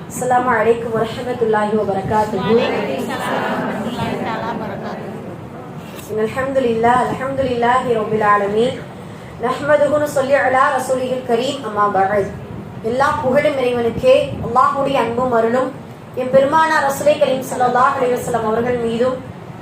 அஸ்ஸலாமு அலைக்கும் வரஹ்மத்துல்லாஹி வபரகாத்துஹு. அல்ஹம்துலில்லாஹி ரப்பில் ஆலமீன். நஹ்மதுஹு வனுஸல்லி அலா ரசூலிஹில் கரீம். அம்மா பஅத். எல்லா புகழும் இறைவனுக்கே, அல்லாஹ்வுடைய அன்பும் அருளும் என் பெருமானார் ரசூலை கரீம் ஸல்லல்லாஹு அலைஹி வஸல்லம் அவர்கள் மீதும்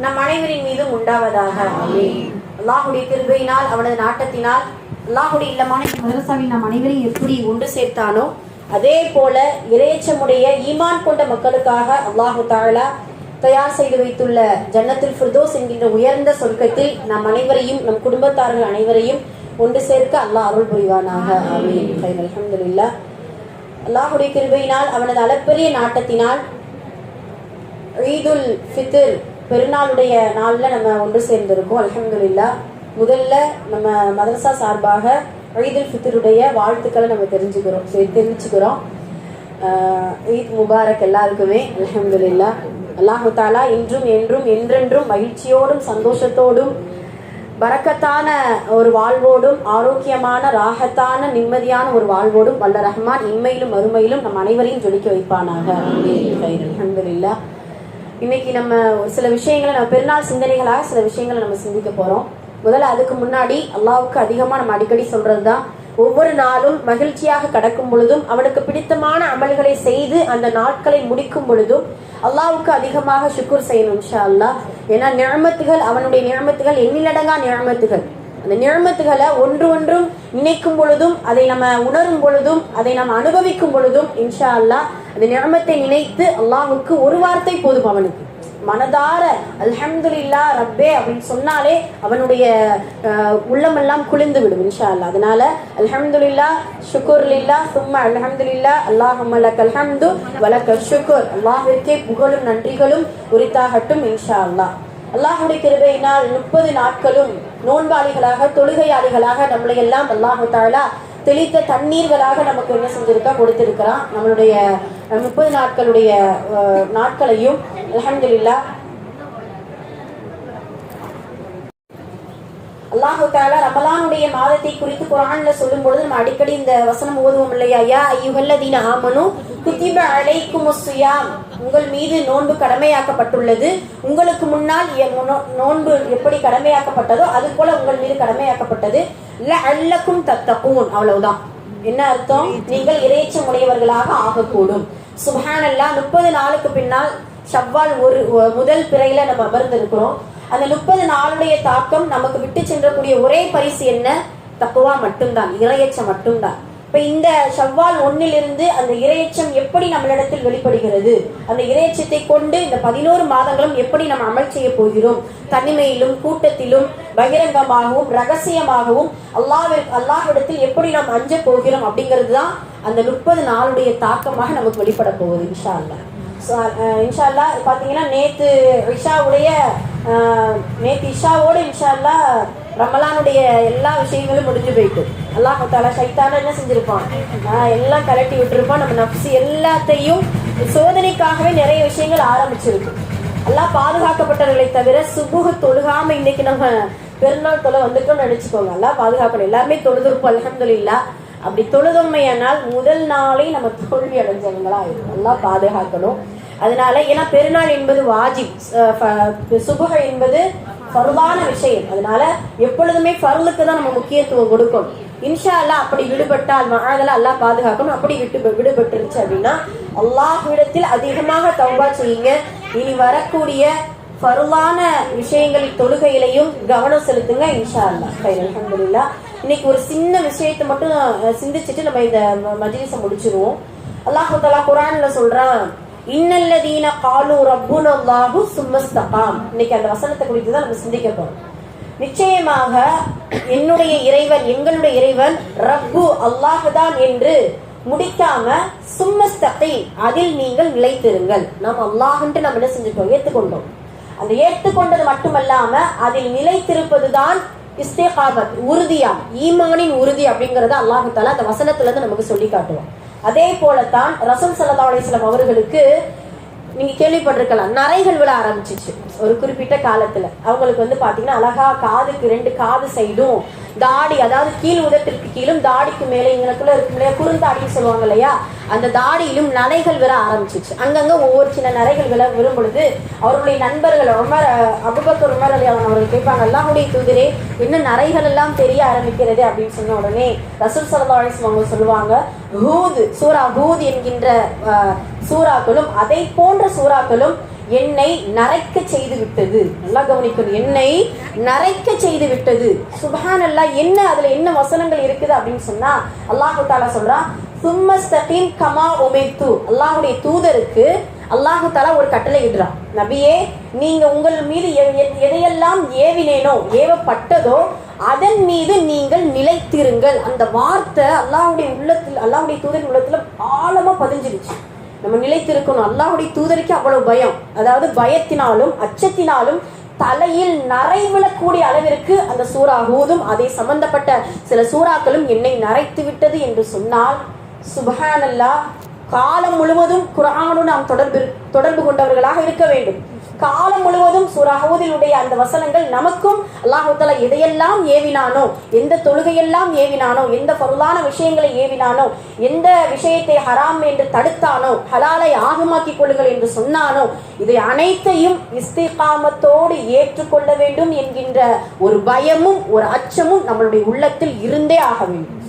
நம் அனைவரின் மீதும் உண்டாவதாக. ஆமீன். அல்லாஹ்வுடைய கிருபையினால், அவனது நாட்டத்தினால், அல்லாஹ்வுடைய இல்லமான மதரசாவில் நம் அனைவரையும் எப்படி ஒன்று சேர்த்தானோ அதே போல இறையச்சமுடைய ஈமான் கொண்ட மக்களுக்காக அல்லாஹு தஆலா தயார் செய்து வைத்துள்ள ஜன்னத்துல் ஃபிர்தௌஸ் என்கின்ற உயர்ந்த சொர்க்கத்தில் நம் அனைவரையும், நம் குடும்பத்தார்கள் அனைவரையும் ஒன்று சேர்க்க அல்லாஹ் அருள் புரிவானாக. ஆமீன். அல்ஹம்துலில்லாஹ். அல்லாஹ்வுடைய கிருபையினால், அவனது அளப்பரிய நாட்டத்தினால் ஈதுல் ஃபித்ர் பெருநாளுடைய நாளில் நம்ம ஒன்று சேர்ந்திருக்கோம். அல்ஹம்துலில்லாஹ். முதல்ல நம்ம மதரசா சார்பாக ஈதுல் ஃபித்ருடைய வாழ்த்துக்களை நம்ம தெரிவிச்சுக்கிறோம். ஈத் முபாரக் எல்லாருக்குமே. அல்ஹம்துலில்லாஹ். அல்லாஹு தஆலா இன்றும் என்றும் என்றென்றும் மகிழ்ச்சியோடும் சந்தோஷத்தோடும் பரக்கத்தான ஒரு வாழ்வோடும் ஆரோக்கியமான ராகத்தான நிம்மதியான ஒரு வாழ்வோடும் வல்ல ரஹ்மான் இம்மையிலும் மறுமையிலும் நம் அனைவரையும் ஜொலிக்க வைப்பானாக. அல்ஹம்துலில்லாஹ். இன்னைக்கு நம்ம சில விஷயங்களை, நம்ம பெருநாள் சிந்தனைகளாக சில விஷயங்களை நம்ம சிந்திக்க போறோம். முதல்ல அதுக்கு முன்னாடி அல்லாஹ்வுக்கு அதிகமா நம்ம அடிக்கடி சொல்றதுதான், ஒவ்வொரு நாளும் மகிழ்ச்சியாக கடக்கும் பொழுதும், அவனுக்கு பிடித்தமான அமல்களை செய்து அந்த நாட்களை முடிக்கும் பொழுதும் அல்லாஹ்வுக்கு அதிகமாக ஷுக்ர் செய்யணும் இன்ஷா அல்லாஹ். ஏன்னா நிஅமத்துகள், அவனுடைய நிஅமத்துகள் எண்ணிலடங்கா நிஅமத்துகள். அந்த நிஅமத்துகளை ஒன்றும் நினைக்கும் பொழுதும், அதை நம்ம உணரும் பொழுதும், அதை நம்ம அனுபவிக்கும் பொழுதும் இன்ஷா அல்லாஹ் அந்த நிஅமத்தை நினைத்து அல்லாஹ்வுக்கு ஒரு வார்த்தை போதும். அவனுக்கு மனதார அல்ஹம்துலில்லாஹ் ரப்பே அப்படின்னு சொன்னாலே அவனுடைய உள்ளமெல்லாம் குளிர்ந்து விடும் இன்ஷா அல்லாஹ். அதனால அல்ஹம்துலில்லாஹ், ஷுக்ருலில்லாஹ், சும்மா அல்ஹம்துலில்லாஹ், அல்லாஹும்ம லக்கல் ஹம்து வலக்கல் ஷுக்ர். அல்லாஹ்விற்கே புகழும் நன்றிகளும் உரித்தாகட்டும் இன்ஷா அல்லாஹ். அல்லாஹ்வுடைய கிருபையினால் 30 நாட்களும் நோன்பாளிகளாக, தொழுகையாளிகளாக நம்மளை எல்லாம் அல்லாஹு தஆலா தெளித்த தண்ணீர்களாக நமக்கு என்ன செஞ்சிருக்கா, கொடுத்திருக்கிறான். நம்மளுடைய 30 நாட்களுடைய நாட்களையும் அல்ஹம்துலில்லாஹ் அல்லாஹு தஆலா ரமலானுடைய மாதத்தை குறித்து குர்ஆன்ல சொல்லும் பொழுது நம்ம அடிக்கடி இந்த வசனம் ஓதுவோம் இல்லையா? யா அய்யுஹல்லதீன ஆமனு குத்திப அலைக்குமுஸ் ஸியாம். உங்கள் மீது நோன்பு கடமையாக்கப்பட்டுள்ளது. உங்களுக்கு முன்னால் நோன்பு எப்படி கடமையாக்கப்பட்டதோ அது போல உங்கள் மீது கடமையாக்கப்பட்டது. லஅல்லக்கும் தத்தகூன். அவ்வளவுதான். என்ன அர்த்தம்? நீங்கள் இறையச்சம் உடையவர்களாக ஆகக்கூடும். சுப்ஹானல்லாஹ். 30 நாளுக்கு பின்னால் ஷவ்வால் முதல் பிறையில நம்ம அமர்ந்திருக்கிறோம். அந்த 30 நாளுடைய தாக்கம் நமக்கு விட்டு சென்றக்கூடிய ஒரே பரிசு என்ன? தக்வா மட்டும்தான், இறையச்சம் மட்டும்தான். இப்ப இந்த ஷவ்வால் 1 அந்த இறையச்சம் எப்படி நம்மளிடத்தில் வெளிப்படுகிறது, அந்த இறையச்சத்தை கொண்டு இந்த 11 மாதங்களும் எப்படி நம்ம அமல் செய்ய போகிறோம், தனிமையிலும் கூட்டத்திலும் பகிரங்கமாகவும் ரகசியமாகவும் அல்லாஹ்விடத்தில் எப்படி நாம் அஞ்ச போகிறோம் அப்படிங்கிறது தான் அந்த 30 நாளுடைய தாக்கமாக நமக்கு வெளிப்பட போகுது இன்ஷா அல்லாஹ். இன்ஷா அல்லாஹ் பாத்தீங்கன்னா நேத்து இஷாவோடு இன்ஷா அல்லாஹ் ரமலானுடைய எல்லா விஷயங்களும் முடிஞ்சு போயிட்டு அல்லாஹ் தஆலா ஷைத்தான என்ன செஞ்சிருப்பான், எல்லாம் கலட்டி விட்டுருப்பான். நம்ம நஃப்ஸ் எல்லாத்தையும் சோதனைக்காகவே நிறைய விஷயங்கள் ஆரம்பிச்சிருக்கு. எல்லாம் பாதுகாக்கப்பட்டவர்களை தவிர சுபுஹ் தொழுகாம இன்னைக்கு நம்ம பெருநாள் தொலை வந்துட்டோம்னு நினைச்சுக்கோங்க. எல்லாம் பாதுகாக்கணும். எல்லாருமே தொழுதுருப்போம் அல்ஹம்துலில்லாஹ். அப்படி தொழுதொன்மையானால் முதல் நாளை நம்ம தோல்வி அடைஞ்சவங்களா இருக்கும். எல்லாம் பாதுகாக்கணும். அதனால ஏன்னா பெருநாள் என்பது வாஜிப், சுபுஹ் என்பது ஃபர்லான விஷயம். அதனால எப்பொழுதுமே ஃபர்லுக்கு தான் நம்ம முக்கியத்துவம் கொடுக்கணும். இன்ஷா அல்லாஹ் அப்படி விடுபட்டால் மகாதெல்லாம் அல்லாஹ் பாதுகாக்கணும். அப்படி விடுபட்டுருச்சு அப்படின்னா அல்லாஹ்விடத்தில் அதிகமாக தௌபா செய்யுங்க. இனி வரக்கூடிய ஃபர்லான விஷயங்களில் தொழுகையிலையும் கவனம் செலுத்துங்க இன்ஷா அல்லாஹ். அல்ஹம்துலில்லாஹ். இன்னைக்கு ஒரு சின்ன விஷயத்தை மட்டும் சிந்திச்சுட்டு நம்ம இந்த மஜ்லிஸை முடிச்சிருவோம். அல்லாஹு தஆலா குர்ஆன்ல சொல்றான், இன்னல்லதீன காலு ரப்புனல்லாஹு சும்மஸ்தகாம். இன்னைக்கு அந்த வசனத்தை குறித்து தான் நம்ம சிந்திக்க போறோம். நிச்சயமாக என்னுடைய இறைவன், எங்களுடைய இறைவன் ரப்பு அல்லாஹ் தான் என்று முடிக்காம சும்மஸ்தகீம், அதில் நீங்கள் நிலைத்திருங்கள். நாம் அல்லாஹ்ன்ட்டு நம்ம என்ன செஞ்சுட்டோம், ஏற்றுக்கொண்டோம். அந்த ஏற்றுக்கொண்டது மட்டுமல்லாம அதில் நிலைத்திருப்பதுதான் இஸ்திகாமத், உறுதியாம், ஈமானின் உறுதி அப்படிங்கறத அல்லாஹ் தஆலா அந்த வசனத்துல இருந்து நமக்கு சொல்லி காட்டுவோம். அதே போலத்தான் ரசூல் ஸல்லல்லாஹு அலைஹி வஸல்லம் அவர்களுக்கு நீங்க கேள்விப்பட்டிருக்கலாம், நரைகள் விழ ஆரம்பிச்சிச்சு. ஒரு குறிப்பிட்ட காலத்துல. அவங்களுக்கு வந்து பாத்தீங்கன்னா அழகா காதுக்கு 2 காது சைடும் தாடி, அதாவது கீழ் உதட்டிற்கு கீழும் தாடிக்கு மேலே இங்களுக்குள்ள இருக்கும் இல்லையா குறுந்தாடின்னு சொல்லுவாங்க இல்லையா, அந்த தாடியிலும் நரைகள் விழ ஆரம்பிச்சிச்சு. அங்கங்க ஒவ்வொரு சின்ன நரைகள் விழும் பொழுது அவர்களுடைய நண்பர்கள் அபூபக்கர் உமர் ரலியல்லாஹு அவர்கள் கேட்பாங்க, அல்லாஹ்வுடைய தூதரே என்ன நரைகள் எல்லாம் தெரிய ஆரம்பிக்கிறது அப்படின்னு சொன்ன உடனே ரசூல் ஸல்லல்லாஹு அலைஹி வஸல்லம் அவங்க சொல்லுவாங்க, ஹூத் சூரா ஹூத் என்கின்ற சூறாக்களும் அதை போன்ற சூறாக்களும் என்னை நரைக்க செய்து விட்டது. நல்லா கவனிக்கணும், என்னை நரைக்க செய்து விட்டது. சுப்ஹானல்லாஹ், என்ன அதுல என்ன வசனங்கள் இருக்குது அப்படின்னு சொன்னா அல்லாஹ் தஆலா சொல்றான், சும்மஸ்தகீம் கமா உமிர்து. அல்லாஹ்வுடைய தூதருக்கு அல்லாஹ் தஆலா ஒரு கட்டளை இடுறான், நபியே நீங்க உங்கள் மீது எதையெல்லாம் ஏவினேனோ ஏவப்பட்டதோ அதன் மீது நீங்கள் நிலைத்திருங்கள். அந்த வார்த்தை அல்லாஹ்வுடைய உள்ளத்தில், அல்லாஹ்வுடைய தூதரின் உள்ளத்துல ஆழமா பதிஞ்சிருச்சு. நம்ம நிலைத்திருக்கணும். அல்லாஹ்வுடைய தூதருக்கு அவ்வளவு பயம், அதாவது பயத்தினாலும் அச்சத்தினாலும் தலையில் நரை விழக்கூடிய அளவிற்கு அந்த சூரா ஹூதும் அதை சம்பந்தப்பட்ட சில சூறாக்களும் என்னை நரைத்து விட்டது என்று சொன்னால் சுப்ஹானல்லாஹ், காலம் முழுவதும் குர்ஆனோடு நாம் தொடர்பு கொண்டவர்களாக இருக்க வேண்டும். காலம் முழுவதும் சூரா ஹூதிலுடைய அந்த வசனங்கள் நமக்கும் அல்லாஹ் தஆலா எதையெல்லாம் ஏவினானோ, எந்த தொழுகையெல்லாம் ஏவினானோ, எந்த பொருளான விஷயங்களை ஏவினானோ, எந்த விஷயத்தை ஹராம் என்று தடுத்தானோ, ஹலாலை ஆகமாக்கிக் கொள்ளுங்கள் என்று சொன்னானோ, இதை அனைத்தையும் இஸ்திகாமத்தோடு ஏற்றுக்கொள்ள வேண்டும் என்கின்ற ஒரு பயமும் ஒரு அச்சமும் நம்மளுடைய உள்ளத்தில் இருந்தே ஆக வேண்டும்.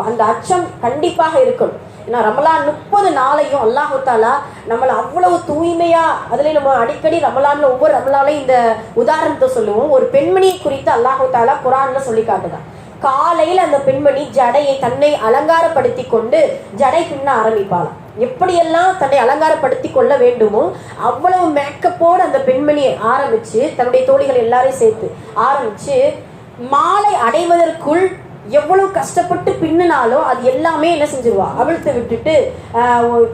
அந்த அச்சம் கண்டிப்பாக இருக்கணும். ஏன்னா ரமலான் 30 நாளையும் அல்லாஹ் தஆலா நம்மளை அவ்வளவு தூய்மையா, அதுல நம்ம அடிக்கடி ரமலான்ல ஒவ்வொரு ரமலான்லையும் இந்த உதாரணத்தை சொல்லுவோம். ஒரு பெண்மணியை குறித்து அல்லாஹ் தஆலா குர்ஆன்ல சொல்லி காட்டுதான். காலையில் அந்த பெண்மணி ஜடையை தன்னை அலங்காரப்படுத்தி கொண்டு ஜடை பின்ன ஆரம்பிப்பாளாம். எப்படியெல்லாம் தன்னை அலங்காரப்படுத்தி கொள்ள வேண்டுமோ அவ்வளவு மேக்கப்போடு அந்த பெண்மணி ஆரம்பிச்சு தன்னுடைய தோழிகள் எல்லாரையும் சேர்த்து ஆரம்பிச்சு மாலை அடைவதற்குள் எவ்வளவு கஷ்டப்பட்டு பின்னினாலும் அது எல்லாமே என்ன செஞ்சிருவா, அவிழ்த்து விட்டுட்டு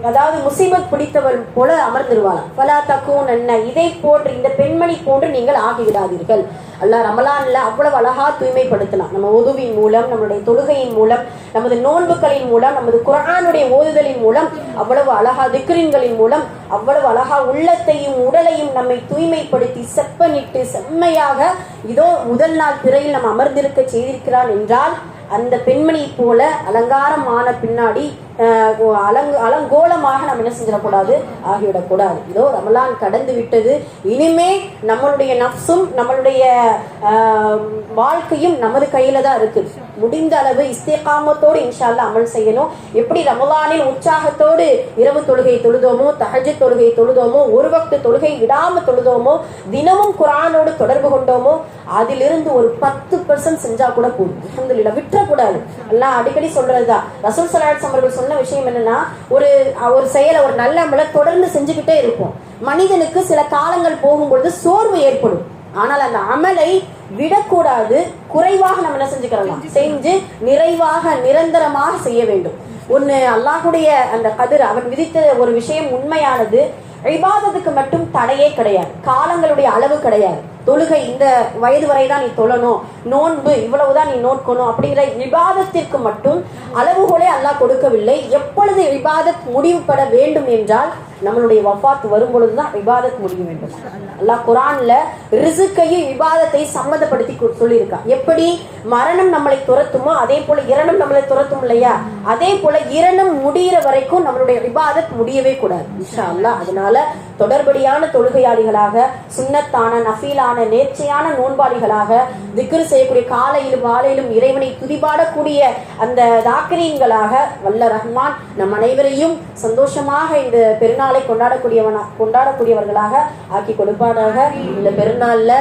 அதாவது முசீபத் பிடித்தவள் போல அமர்ந்துருவாளாம். ஃபலா தகூனன்ன, இதை போன்று இந்த பெண்மணி போன்று நீங்கள் ஆகிவிடாதீர்கள். அல்லாஹ் ரமலான்ல அவ்வளவு அழகா தூய்மைப்படுத்தலாம். நம்ம உதுவின் மூலம், நம்மளுடைய தொழுகையின் மூலம், நமது நோன்புகளின் மூலம், நமது குர்ஆனுடைய ஓதுதலின் மூலம், அவ்வளவு அழகா திக்ரின்களின் மூலம் அவ்வளவு அழகா உள்ளத்தையும் உடலையும் நம்மை தூய்மைப்படுத்தி செப்பனிட்டு செம்மையாக இதோ முதல் நாள் பிறையில் நம்ம அமர்ந்திருக்க செய்திருக்கிறான் என்றால் அந்த பெண்மணி போல அலங்காரமான பின்னாடி அலங்கோலமாக நம்ம என்ன செஞ்சிடக்கூடாது, ஆகிவிடக்கூடாது. இதோ ரமலான் கடந்து விட்டது, இனிமே நம்மளுடைய நஃப்ஸும் நம்மளுடைய வாழ்க்கையும் நமது கையில தான் இருக்குது. முடிந்த அளவு இஸ்திகாமத்தோடு இன்ஷா அல்லாஹ் அமல் செய்யணும். எப்படி ரமலானில் உற்சாகத்தோடு இரவு தொழுகை தொழுதோமோ, தஹஜ்ஜுத் தொழுகை தொழுதோமோ, ஒரு வக்து தொழுகை விடாம தொழுதோமோ, தினமும் குர்ஆனோடு தொடர்பு கொண்டோமோ, அதிலிருந்து ஒரு 10% செஞ்சா கூட போதும். அல்ஹம்துலில்லாஹ், விட்டுறக்கூடாது. அல்லாஹ் அடிக்கடி சொல்றதுதான். ரசூல் ஸல்லல்லாஹு அலைஹி வஸல்லம் அவர்கள் சொன்ன விஷயம் என்னன்னா, ஒரு செயலை, ஒரு நல்ல அமலை தொடர்ந்து செஞ்சுக்கிட்டே இருப்போம். மனிதனுக்கு சில காலங்கள் போகும்பொழுது சோர்வு ஏற்படும். ஆனால் அந்த அமலை விடக்கூடாது. குறைவாக நம்ம என்ன செஞ்சுக்கலாம், செஞ்சு நிறைவாக நிரந்தரமாக செய்ய வேண்டும். ஒன்னு அல்லாஹ்வுடைய அந்த கதிர் அவன் விதித்த ஒரு விஷயம் உண்மையானது. இபாதத்துக்கு மட்டும் தடையே கிடையாது, காலங்களுடைய அளவு கிடையாது. தொழுகை இந்த வயது வரை தான் நீ தொழணும், நோன்பு இவ்வளவுதான் நீ நோக்கணும் அப்படிங்கிற இபாதத்திற்கு மட்டும் அளவுகோலே அல்லாஹ் கொடுக்கவில்லை. எப்பொழுது இபாதத் முடிவுபட வேண்டும் என்றால் நம்மளுடைய வஃபாத் வரும் பொழுதுதான் இபாதத் முடிய வேண்டும். அல்லாஹ் குர்ஆன்ல ரிஸ்கையும் இபாதத்தை சம்மதப்படுத்தி சொல்லியிருக்கான். எப்படி மரணம் நம்மளை துரத்துமோ அதே போல இரணம் நம்மளை துரத்தும் இல்லையா, அதே போல இரணம் முடிகிற வரைக்கும் நம்மளுடைய இபாதத் முடியவே கூடாது இன்ஷா அல்லாஹ். அதனால தொடர்படியான தொழுகையாளிகளாக, சுன்னத்தான நஃபீலான நேர்ச்சையான நோன்பாளிகளாக, திக்ர் செய்யக்கூடிய காலையிலும் மாலையிலும் இறைவனை துதிபாடக்கூடிய அந்த தாக்கிரீன்களாக வல்ல ரஹ்மான் நம் அனைவரையும் சந்தோஷமாக இந்த பெருநாளை கொண்டாடக்கூடியவர்களாக ஆக்கி கொடுப்பானாக. இந்த பெருநாள்ல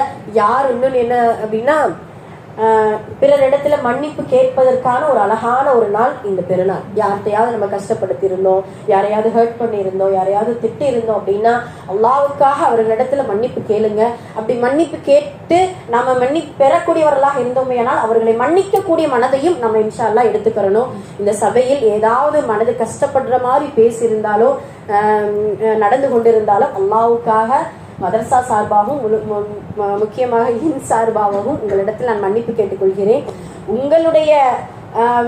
யார் இன்னும் என்ன அப்படின்னா, பிறரிடத்துல மன்னிப்பு கேட்பதற்கான ஒரு அழகான ஒரு நாள் இந்த பெருநாள். யார்கிட்டையாவது நம்ம கஷ்டப்படுத்தி இருந்தோம், யாரையாவது ஹர்ட் பண்ணி இருந்தோம், யாரையாவது திட்டி இருந்தோம் அப்படின்னா அல்லாஹ்வுக்காக அவர்களிடத்துல மன்னிப்பு கேளுங்க. அப்படி மன்னிப்பு கேட்டு நம்ம மன்னிப்பு பெறக்கூடியவர்களாக இருந்தோமே ஆனால் அவர்களை மன்னிக்கக்கூடிய மனதையும் நம்ம இன்ஷா அல்லாஹ் எடுத்துக்கிறணும். இந்த சபையில் ஏதாவது மனது கஷ்டப்படுற மாதிரி பேசியிருந்தாலோ நடந்து கொண்டிருந்தாலும் அல்லாஹ்வுக்காக மதரசா சார்பாகவும் முக்கியமாக என் சார்பாகவும் உங்களிடத்தில் நான் மன்னிப்பு கேட்டுக்கொள்கிறேன். உங்களுடைய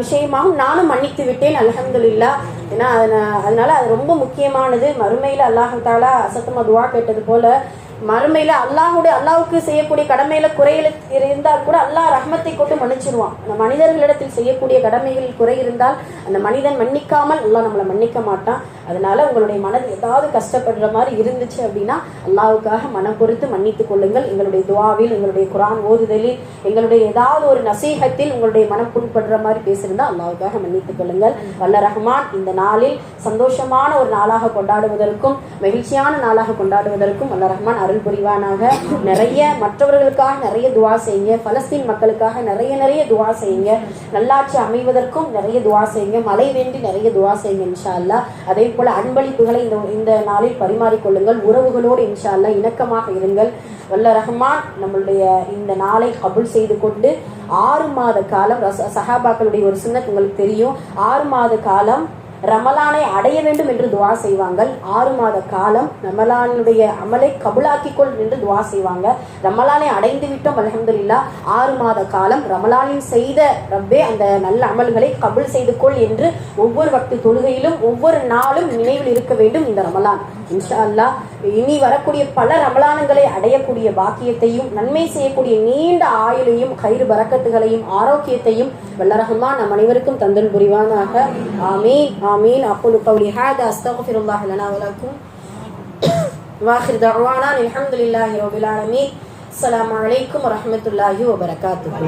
விஷயமாகவும் நானும் மன்னித்து விட்டேன் அல்ஹம்துலில்லாஹ். ஏன்னா அதனால அது ரொம்ப முக்கியமானது. மறுமையில் அல்லாஹ் தஆலா அசத்தமா துஆ கேட்டது போல மறுமையில அல்லாஹ்வுக்கு செய்யக்கூடிய கடமையில குறைகள் இருந்தால் கூட அல்லாஹ் ரஹ்மத்தை கொண்டு மன்னிச்சிருவான். அந்த மனிதர்களிடத்தில் செய்யக்கூடிய கடமைகளில் குறை இருந்தால் அந்த மனிதன் மன்னிக்காமல் அல்லாஹ் நம்மளை மன்னிக்க மாட்டான். அதனால உங்களுடைய மனது ஏதாவது கஷ்டப்படுற மாதிரி இருந்துச்சு அப்படின்னா அல்லாஹ்வுக்காக மனம் பொறுத்து மன்னித்துக் கொள்ளுங்கள். எங்களுடைய துஆவில், எங்களுடைய குர்ஆன் ஓதுதலில், எங்களுடைய ஏதாவது ஒரு நசீஹத்தில் உங்களுடைய மனம் புண்படுற மாதிரி பேசியிருந்தா அல்லாஹ்வுக்காக மன்னித்துக் கொள்ளுங்கள். வல்ல ரஹ்மான் இந்த நாளில் சந்தோஷமான ஒரு நாளாக கொண்டாடுவதற்கும் மகிழ்ச்சியான நாளாக கொண்டாடுவதற்கும் வல்ல ரஹ்மான் அருள் புரிவானாக. நிறைய மற்றவர்களுக்காக நிறைய துஆ செய்யுங்க. பலஸ்தீன் மக்களுக்காக நிறைய துஆ செய்யுங்க. நல்லாட்சி அமைவதற்கும் நிறைய துஆ செய்யுங்க. மழை வேண்டி நிறைய துஆ செய்யுங்க இன்ஷா அல்லாஹ். அதே போல அன்பளிப்புகளை இந்த நாளில் பரிமாறிக்கொள்ளுங்கள். உறவுகளோடு இன்ஷா அல்லாஹ் இணக்கமாக இருங்கள். வல்ல ரஹ்மான் நம்மளுடைய இந்த நாளை கபூல் செய்து கொண்டு 6 மாத காலம், சஹாபாக்களுடைய ஒரு சுன்னத் உங்களுக்கு தெரியும், 6 மாத காலம் ரமலானை அடைய வேண்டும் என்று துவா செய்வாங்க. 6 மாத காலம் ரமலானுடைய அமலை கபுலாக்கிக்கொள் என்று துவா செய்வாங்க. ரமலானை அடைந்து விட்டோம் அல்ஹம்துலில்லாஹ். 6 மாத காலம் ரமலானில் செய்த ரப்பே அந்த நல்ல அமல்களை கபுல் செய்து கொள் என்று ஒவ்வொரு வக்து தொழுகையிலும் ஒவ்வொரு நாளும் நினைவில் இருக்க வேண்டும் இந்த ரமலான். இன்ஷா அல்லாஹ் இனி வரக்கூடிய பல ரமலான்களை அடையக்கூடிய பாக்கியத்தையும் நன்மை செய்யக்கூடிய நீண்ட ஆயுளையும் கயிறு பரக்கத்துகளையும் ஆரோக்கியத்தையும் வல்ல ரஹ்மான் நம் அனைவருக்கும் தந்தல் புரிவானாக. ஆமீன் ஆமீன். அக்கூலு கௌலி ஹாதா அஸ்தக்ஃபிருல்லாஹ் லனா வ லக்கும் வ ஆகிர் தஅவானா அல்ஹம்துலில்லாஹி ரப்பில் ஆலமீன். அஸ்ஸலாமு அலைக்கும் வ ரஹ்மத்துல்லாஹி வ பரகாத்துஹு.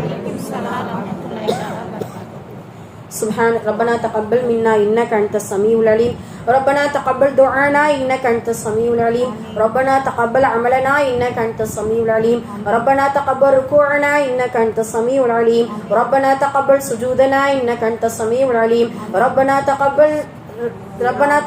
سبحان ربنا تقبل منا إنك أنت السميع العليم. ربنا تقبل دعانا إنك أنت السميع العليم. ربنا تقبل عملنا إنك أنت السميع العليم. ربنا تقبل ركوعنا إنك أنت السميع العليم. ربنا تقبل سجودنا إنك أنت السميع العليم. ربنا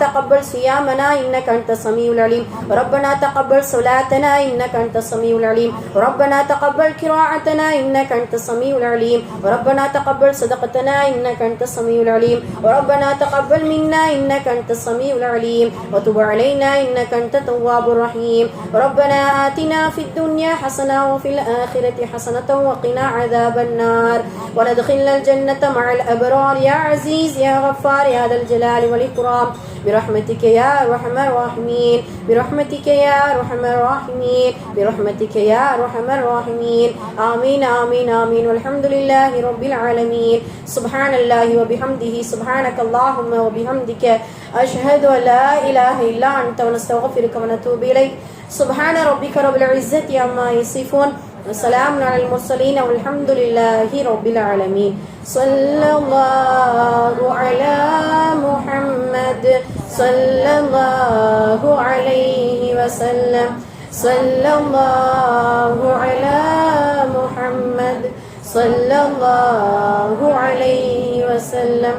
تقبل صيامنا إنك أنت السميع العليم. ربنا تقبل صلاتنا إنك أنت السميع العليم. ربنا تقبل قراءتنا إنك أنت السميع العليم. ربنا تقبل صدقتنا إنك أنت السميع العليم. ربنا تقبل منا إنك أنت السميع العليم وتب علينا إنك أنت التواب الرحيم. ربنا آتنا في الدنيا حسنة وفي الآخرة حسنة وقنا عذاب النار وادخلنا الجنة مع الأبرار يا عزيز يا غفار يا ذا الجلال والإكرام برحمتك يا أرحم الراحمين. برحمتك يا أرحم الراحمين. برحمتك يا أرحم الراحمين. آمين آمين آمين. والحمد لله رب العالمين. سبحان الله وبحمده سبحانك اللهم وبحمدك أشهد أن لا إله إلا أنت ونستغفرك ونتوب إليك. سبحان ربك رب العزة عما يصفون وسلام على المرسلين والحمد لله رب العالمين. صلى الله على محمد صلى الله عليه وسلم. صلى الله على محمد صلى الله عليه وسلم.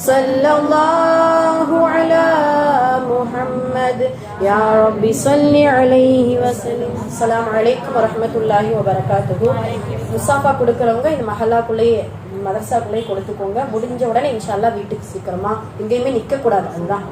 صلى الله على محمد يا رب صل عليه وسلم. السلام عليكم ورحمة الله وبركاته. முசாஃபா கொடுக்குறவங்க இந்த மஹல்லாக்குள்ளேயே மதரசாக்குள்ளேயே கொடுத்துக்கோங்க. முடிஞ்ச உடனே இன்ஷா அல்லாஹ் வீட்டுக்கு சீக்கிரமா எங்கேயுமே நிற்க கூடாது. அதுதான்